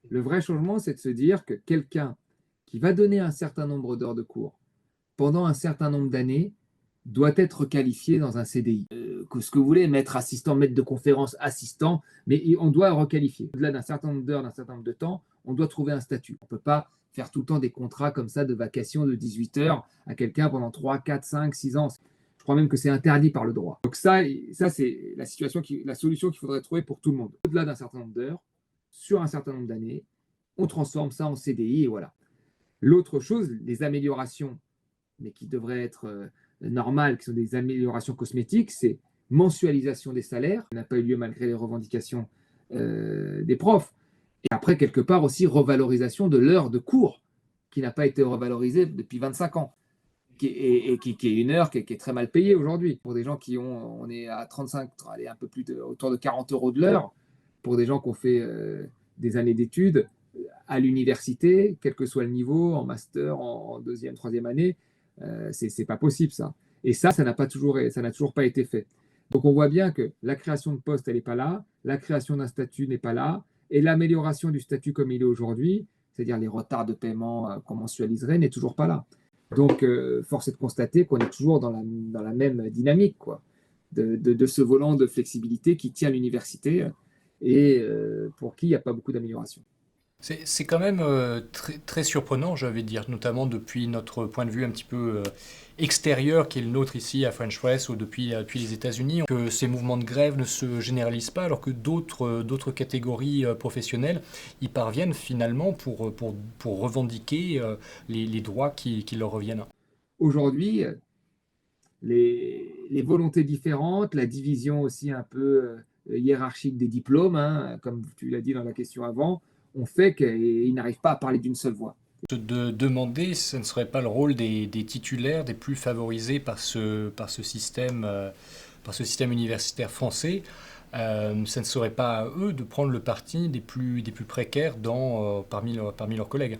Le vrai changement, c'est de se dire que quelqu'un qui va donner un certain nombre d'heures de cours pendant un certain nombre d'années doit être qualifié dans un CDI. Que ce que vous voulez, maître assistant, maître de conférence, assistant, mais on doit requalifier. Au-delà d'un certain nombre d'heures, d'un certain nombre de temps, on doit trouver un statut. On ne peut pas faire tout le temps des contrats comme ça de vacation de 18 heures à quelqu'un pendant 3, 4, 5, 6 ans. Je crois même que c'est interdit par le droit. Donc ça c'est la solution qu'il faudrait trouver pour tout le monde. Au-delà d'un certain nombre d'heures, sur un certain nombre d'années, on transforme ça en CDI et voilà. L'autre chose, les améliorations, mais qui devraient être normales, qui sont des améliorations cosmétiques, c'est mensualisation des salaires, qui n'a pas eu lieu malgré les revendications des profs. Et après, quelque part aussi, revalorisation de l'heure de cours, qui n'a pas été revalorisée depuis 25 ans, qui est une heure qui est très mal payée aujourd'hui. Pour des gens on est à 35, allez, un peu plus autour de 40 euros de l'heure, pour des gens qui ont fait des années d'études à l'université, quel que soit le niveau, en master, en deuxième, troisième année, c'est pas possible ça. Et ça n'a toujours pas été fait. Donc on voit bien que la création de postes, elle n'est pas là, la création d'un statut n'est pas là, et l'amélioration du statut comme il est aujourd'hui, c'est-à-dire les retards de paiement qu'on mensualiserait, n'est toujours pas là. Donc force est de constater qu'on est toujours dans la même dynamique, quoi, de ce volant de flexibilité qui tient l'université et pour qui il n'y a pas beaucoup d'amélioration. C'est quand même très, très surprenant, j'avais dire, notamment depuis notre point de vue un petit peu extérieur, qui est le nôtre ici à French Press ou depuis les États-Unis, que ces mouvements de grève ne se généralisent pas, alors que d'autres catégories professionnelles y parviennent finalement pour revendiquer les droits qui leur reviennent. Aujourd'hui, les volontés différentes, la division aussi un peu hiérarchique des diplômes, hein, comme tu l'as dit dans la question avant, ont fait qu'ils n'arrivent pas à parler d'une seule voix. De demander, ce ne serait pas le rôle des titulaires, des plus favorisés par ce système universitaire français. Ça ne serait pas à eux de prendre le parti des plus précaires parmi leurs collègues.